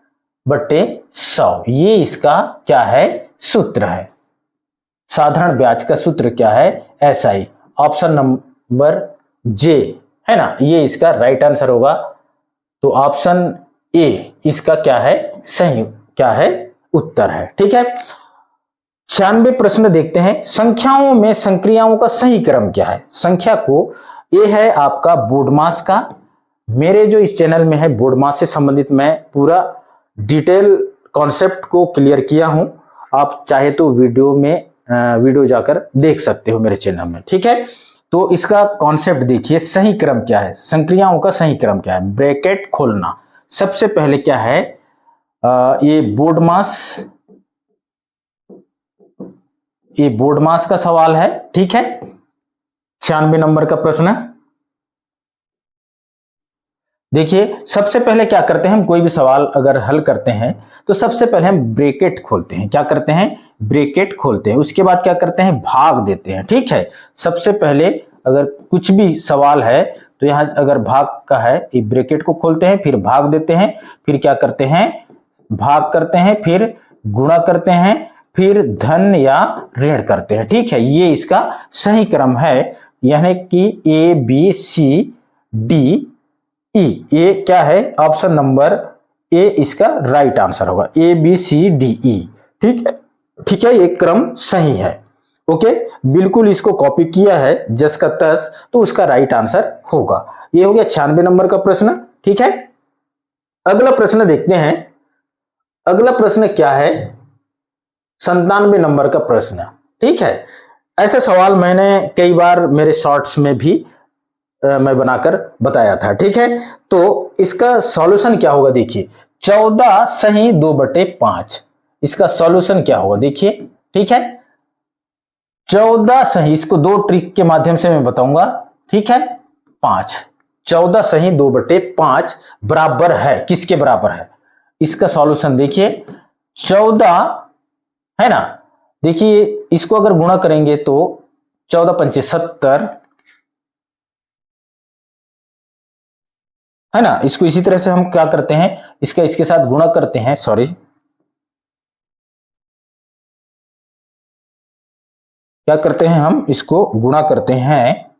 बटे 100। ये इसका क्या है? सूत्र है। साधारण ब्याज का सूत्र क्या है? SI। ऑप्शन नंबर जे है ना, ये इसका राइट आंसर होगा। तो ऑप्शन ए इसका क्या है? सही क्या है? उत्तर है। ठीक है, 96 प्रश्न देखते हैं। संख्याओं में संक्रियाओं का सही क्रम क्या है? संख्या को ये है आपका बोर्डमास का। मेरे जो इस चैनल में है बोर्डमास से संबंधित मैं पूरा डिटेल कॉन्सेप्ट को क्लियर किया हूं। आप चाहे तो वीडियो जाकर देख सकते हो मेरे चैनल में। ठीक है, तो इसका कॉन्सेप्ट देखिए। सही क्रम क्या है? संक्रियाओं का सही क्रम क्या है? ब्रैकेट खोलना। सबसे पहले क्या है? ये बोर्डमास का सवाल है। ठीक है, 96 नंबर का प्रश्न देखिए। सबसे पहले क्या करते हैं हम? कोई भी सवाल अगर हल करते हैं तो सबसे पहले हम ब्रैकेट खोलते हैं। क्या करते हैं? ब्रैकेट खोलते हैं। उसके बाद क्या करते हैं? भाग देते हैं। ठीक है, सबसे पहले अगर कुछ भी सवाल है तो यहां अगर भाग का है, ये ब्रैकेट को खोलते हैं, फिर भाग देते हैं, फिर क्या करते हैं? भाग करते हैं, फिर गुणा करते हैं, फिर धन या ऋण करते हैं। ठीक है, ये इसका सही क्रम है, यानी कि ABCDE। ये क्या है? ऑप्शन नंबर ए इसका राइट आंसर होगा। ABCDE। ठीक है, ठीक है, ये क्रम सही है। ओके, बिल्कुल इसको कॉपी किया है जस का तस, तो उसका राइट आंसर होगा। ये हो गया 96 नंबर का प्रश्न। ठीक है, अगला प्रश्न देखते हैं। अगला प्रश्न क्या है? 97 नंबर का प्रश्न। ठीक है, ऐसा सवाल मैंने कई बार मेरे शॉर्ट्स में भी मैं बनाकर बताया था। ठीक है, तो इसका सॉल्यूशन क्या होगा? देखिए, 14 सही 2/5। इसका सॉल्यूशन क्या होगा? देखिए, ठीक है, 14 सही, इसको 2 ट्रिक के माध्यम से मैं बताऊंगा। ठीक है, 5, 14 सही 2/5 बराबर है किसके बराबर है? इसका सॉल्यूशन देखिए, 14 है ना। देखिए, इसको अगर गुणा करेंगे तो 14 पंचे 70 है ना। इसको इसी तरह से हम क्या करते हैं? इसका इसके साथ गुणा करते हैं। क्या करते हैं? हम इसको गुणा करते हैं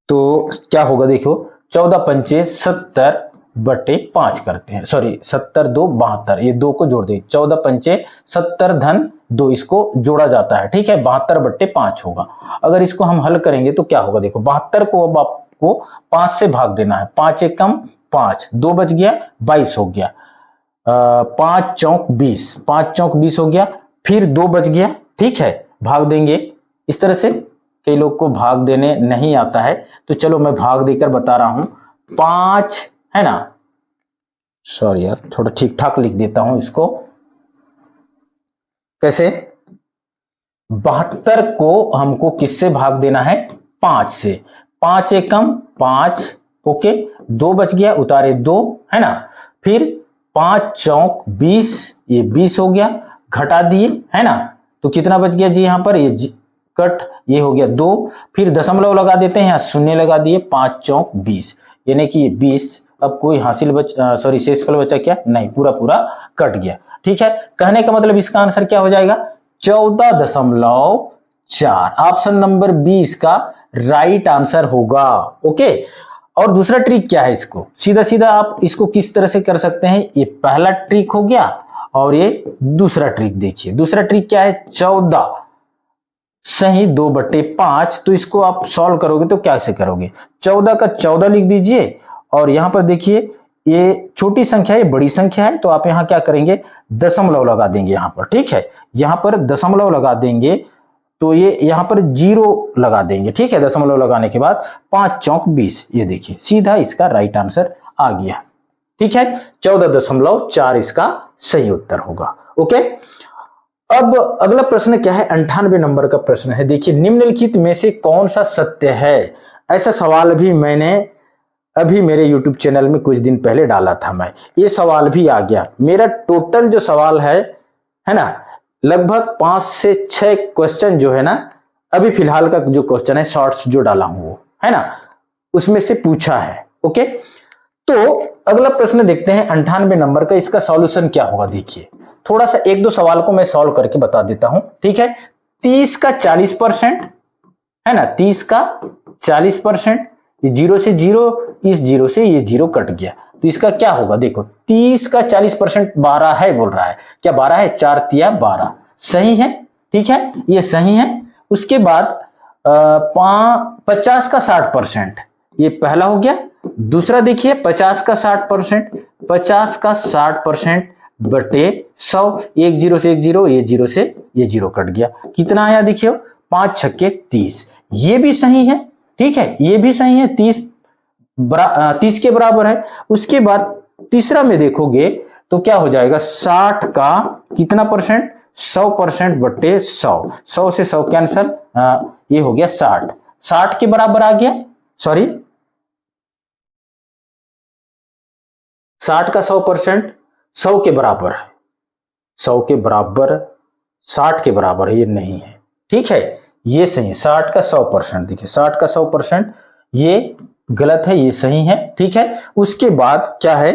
तो क्या होगा? देखो, 14 पंचे 70/5 करते हैं। 70 2 72, ये 2 को जोड़ दें। 14 पंचे 70 धन 2, इसको जोड़ा जाता है। ठीक है, 72/5 होगा। अगर इसको हम हल करेंगे तो क्या होगा? देखो, 72 को अब आपको 5 से भाग देना है। 5 एक कम 5, 2 बच गया, 22 हो गया। 5 चौक 20, 5 चौक 20 हो गया, फिर 2 बच गया। ठीक है, भाग देंगे इस तरह से। कई लोग को भाग देने नहीं आता है, तो चलो मैं भाग देकर बता रहा हूं। 5 है ना, सॉरी यार, थोड़ा ठीक ठाक लिख देता हूं इसको। कैसे? 72 को हमको किससे भाग देना है? 5 से। 5 एकम 5, ओके, 2 बच गया, उतारे 2, है ना। फिर 5 चौक 20, ये 20 हो गया, घटा दिए, है ना। तो कितना बच गया जी यहाँ पर, ये कट, ये हो गया 2। फिर दशमलव लगा देते हैं, यहाँ शून्य लगा दिए, 5 चौक 20, यानी कि ये 20। अब कोई शेषफल बचा क्या, नहीं, पूरा पूरा कट गया। ठीक है, कहने का मतलब इसका आंसर क्या हो जाएगा, 14.4। ऑप्शन नंबर 20 का राइट आंसर होगा। ओके, और दूसरा ट्रिक क्या है, इसको सीधा सीधा आप इसको किस तरह से कर सकते हैं, ये पहला ट्रिक हो गया, और ये दूसरा ट्रिक देखिए। दूसरा ट्रिक क्या है, 14 सही 2/5। तो इसको आप सॉल्व करोगे तो कैसे करोगे, 14 का 14 लिख दीजिए, और यहां पर देखिए ये छोटी संख्या है, ये बड़ी संख्या है, तो आप यहां क्या करेंगे, दशमलव लगा देंगे यहां पर। ठीक है, यहां पर दशमलव लगा देंगे, तो ये यहां पर 0 लगा देंगे। ठीक है, दशमलव लगाने के बाद 5 चौक 20, ये देखिए सीधा इसका राइट आंसर आ गया। ठीक है, 14.4 इसका सही उत्तर होगा। ओके, अब अगला प्रश्न क्या है, 98 नंबर का प्रश्न है। देखिए, निम्नलिखित में से कौन सा सत्य है। ऐसा सवाल भी मैंने अभी मेरे YouTube चैनल में कुछ दिन पहले डाला था, मैं ये सवाल भी आ गया। मेरा टोटल जो सवाल है ना, लगभग 5 से 6 क्वेश्चन जो है ना, अभी फिलहाल का जो क्वेश्चन है शॉर्ट्स जो डाला हूं वो, है ना, उसमें से पूछा है। ओके, तो अगला प्रश्न देखते हैं 98 नंबर का, इसका सॉल्यूशन क्या होगा। देखिए, थोड़ा सा 1-2 सवाल को मैं सॉल्व करके बता देता हूं। ठीक है, 30 का 40%, है ना, 30 का 40%, ये 0 से 0, इस 0 से ये 0 कट गया, तो इसका क्या होगा, देखो 30 का 40% 12 है, बोल रहा है, क्या 12 है, 4 तिया 12, सही है। ठीक है, ये सही है। उसके बाद 50 का 60%, ये पहला हो गया। दूसरा देखिए 50 का 60%, 50 का 60% बटे 100, एक 0 से एक 0, ये 0 से ये 0 कट गया, कितना आया देखिए, 5 छक्के 30, ये भी सही है। ठीक है, ये भी सही है, 30 के बराबर है। उसके बाद तीसरा में देखोगे तो क्या हो जाएगा, 60 का कितना परसेंट, 100% बटे 100, 100 से 100 कैंसल, ये हो गया 60 के बराबर आ गया, सॉरी 60 का 100% 100 के बराबर है, 100 के बराबर 60 के बराबर है, ये नहीं है। ठीक है, ये सही, 60 का 100%, देखिए 60 का 100% ये गलत है, ये सही है। ठीक है, उसके बाद क्या है,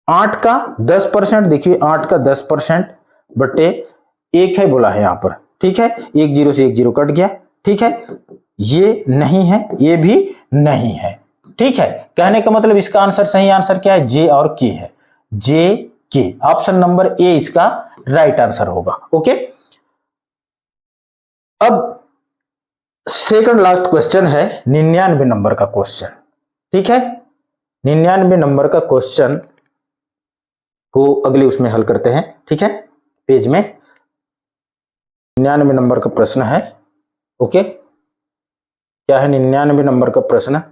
8 का 10%, देखिए 8 का 10% बटे 1 है बोला है यहां पर। ठीक है, एक 0 से एक 0 कट गया। ठीक है, ये नहीं है, ये भी नहीं है। ठीक है, कहने का मतलब इसका आंसर, सही आंसर क्या है, जे और के है, जे के, ऑप्शन नंबर ए इसका राइट आंसर होगा। ओके, अब सेकंड लास्ट क्वेश्चन है 99 नंबर का क्वेश्चन। ठीक है, 99 नंबर का क्वेश्चन को अगले उसमें हल करते हैं। ठीक है, पेज में 99 नंबर का प्रश्न है। ओके, क्या है 99 नंबर का प्रश्न,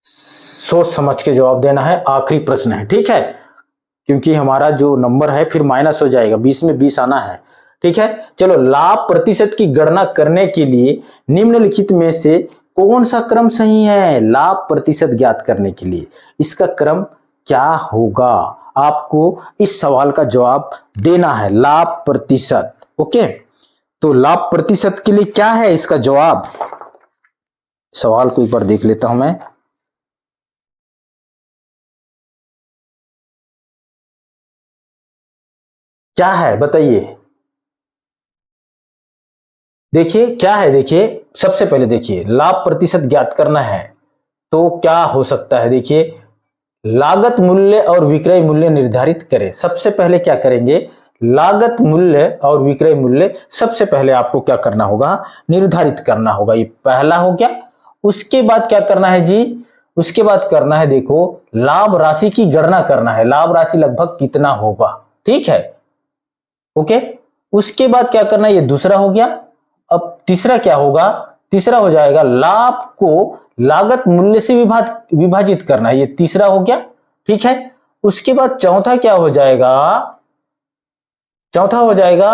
सोच समझ के जवाब देना है, आखिरी प्रश्न है। ठीक है, क्योंकि हमारा जो नंबर है फिर माइनस हो जाएगा, 20 में 20 आना है। ठीक है, चलो, लाभ प्रतिशत की गणना करने के लिए निम्नलिखित में से कौन सा क्रम सही है, लाभ प्रतिशत ज्ञात करने के लिए इसका क्रम क्या होगा, आपको इस सवाल का जवाब देना है, लाभ प्रतिशत। ओके, तो लाभ प्रतिशत के लिए क्या है इसका जवाब, सवाल को एक बार देख लेता हूं मैं। क्या है बताइए, देखिए क्या है, देखिए सबसे पहले देखिए लाभ प्रतिशत ज्ञात करना है तो क्या हो सकता है, देखिए लागत मूल्य और विक्रय मूल्य निर्धारित करें। सबसे पहले क्या करेंगे, लागत मूल्य और विक्रय मूल्य सबसे पहले आपको क्या करना होगा, निर्धारित करना होगा, ये पहला हो गया। उसके बाद क्या करना है जी, उसके बाद करना है, देखो लाभ राशि की गणना करना है, लाभ राशि लगभग कितना होगा। ठीक है, ओके, उसके बाद क्या करना है, ये दूसरा हो गया। अब तीसरा क्या होगा, तीसरा हो जाएगा लाभ को लागत मूल्य से विभाजित करना है, ये तीसरा हो गया। ठीक है, उसके बाद चौथा क्या हो जाएगा, चौथा हो जाएगा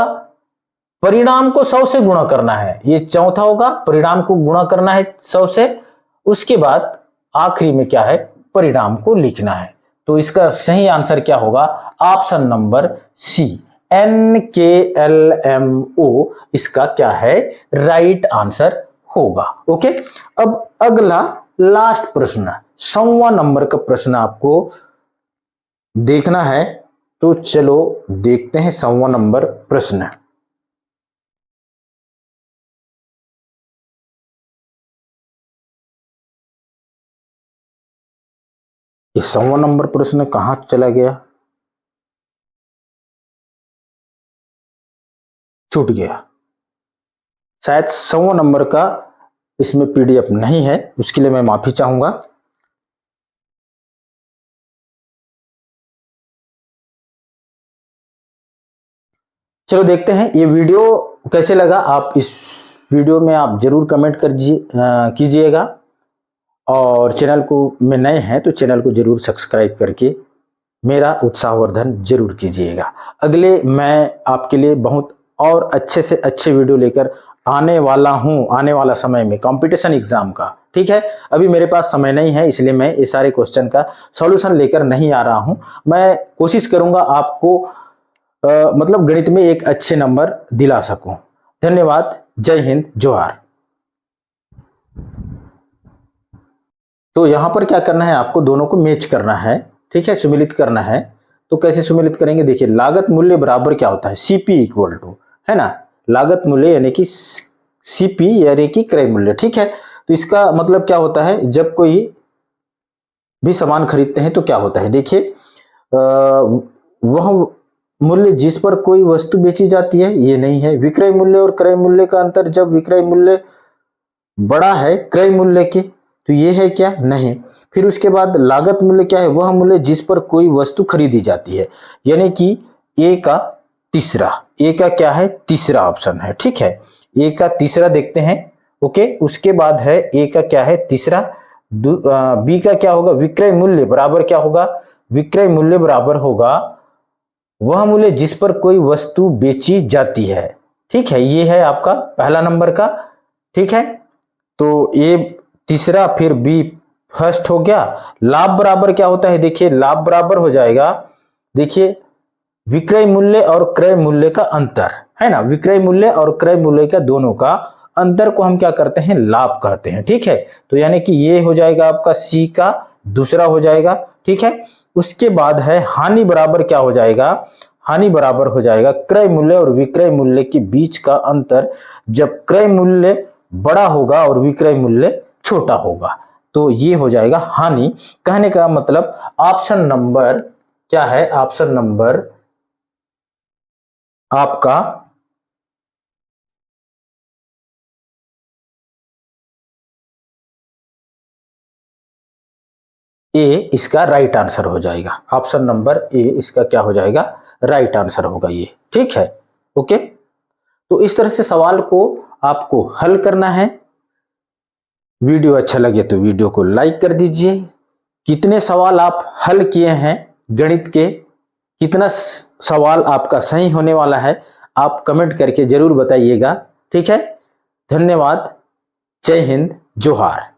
परिणाम को 100 से गुणा करना है, ये चौथा होगा, परिणाम को गुणा करना है 100 से, उसके बाद आखिरी में क्या है, परिणाम को लिखना है। तो इसका सही आंसर क्या होगा, ऑप्शन नंबर सी, NKLMO इसका क्या है, राइट आंसर होगा। ओके, अब अगला लास्ट प्रश्न, 100वां नंबर का प्रश्न आपको देखना है, तो चलो देखते हैं 100वां नंबर प्रश्न। ये 100वां नंबर प्रश्न कहां चला गया, छूट गया, शायद 100वां नंबर का इसमें PDF नहीं है, उसके लिए मैं माफी चाहूंगा। चलो देखते हैं ये वीडियो कैसे लगा। आप इस वीडियो में आप जरूर कमेंट कीजिएगा, और चैनल को में नए हैं तो चैनल को जरूर सब्सक्राइब करके मेरा उत्साहवर्धन जरूर कीजिएगा। अगले मैं आपके लिए बहुत और अच्छे से अच्छे वीडियो लेकर आने वाला हूं, आने वाला समय में कंपटीशन एग्जाम का। ठीक है, अभी मेरे पास समय नहीं है, इसलिए मैं ये सारे क्वेश्चन का सॉल्यूशन लेकर नहीं आ रहा हूं। मैं कोशिश करूंगा आपको मतलब गणित में एक अच्छे नंबर दिला सकूं। धन्यवाद, जय हिंद, जोहार। तो यहां पर क्या करना है, आपको दोनों को मैच करना है, ठीक है, सुमेलित करना है। तो कैसे सुमेलित करेंगे, देखिए लागत मूल्य बराबर क्या होता है, CP इक्वल टू, है ना, लागत मूल्य यानी कि CP यानी कि क्रय मूल्य। ठीक है, तो इसका मतलब क्या होता है, जब कोई भी सामान खरीदते हैं तो क्या होता है, देखिए वह मूल्य जिस पर कोई वस्तु बेची जाती है, ये नहीं है। विक्रय मूल्य और क्रय मूल्य का अंतर, जब विक्रय मूल्य बड़ा है क्रय मूल्य के, तो ये है क्या, नहीं। फिर उसके बाद लागत मूल्य क्या है, वह मूल्य जिस पर कोई वस्तु खरीदी जाती है, यानी कि ए का तीसरा, ए का क्या है, तीसरा ऑप्शन है। ठीक है, ए का तीसरा देखते हैं। ओके, उसके बाद है ए का क्या है, तीसरा। बी का क्या होगा, विक्रय मूल्य बराबर क्या होगा, विक्रय मूल्य बराबर होगा वह मूल्य जिस पर कोई वस्तु बेची जाती है। ठीक है, ये है आपका पहला नंबर का। ठीक है, तो ए तीसरा, फिर बी फर्स्ट हो गया। लाभ बराबर क्या होता है, देखिए लाभ बराबर हो जाएगा, देखिए विक्रय मूल्य और क्रय मूल्य का अंतर, है ना, विक्रय मूल्य और क्रय मूल्य का दोनों का अंतर को हम क्या करते हैं, लाभ कहते हैं। ठीक है, तो यानी कि ये हो जाएगा आपका सी का दूसरा हो जाएगा। ठीक है, उसके बाद है हानि बराबर क्या हो जाएगा, हानि बराबर हो जाएगा क्रय मूल्य और विक्रय मूल्य के बीच का अंतर, जब क्रय मूल्य बड़ा होगा और विक्रय मूल्य छोटा होगा, तो ये हो जाएगा हानि। कहने का मतलब ऑप्शन नंबर क्या है, ऑप्शन नंबर आपका ए इसका राइट आंसर हो जाएगा। ऑप्शन नंबर ए इसका क्या हो जाएगा, राइट आंसर होगा ये। ठीक है, ओके, तो इस तरह से सवाल को आपको हल करना है। वीडियो अच्छा लगे तो वीडियो को लाइक कर दीजिए। कितने सवाल आप हल किए हैं गणित के, कितना सवाल आपका सही होने वाला है, आप कमेंट करके जरूर बताइएगा। ठीक है, धन्यवाद, जय हिंद, जोहार।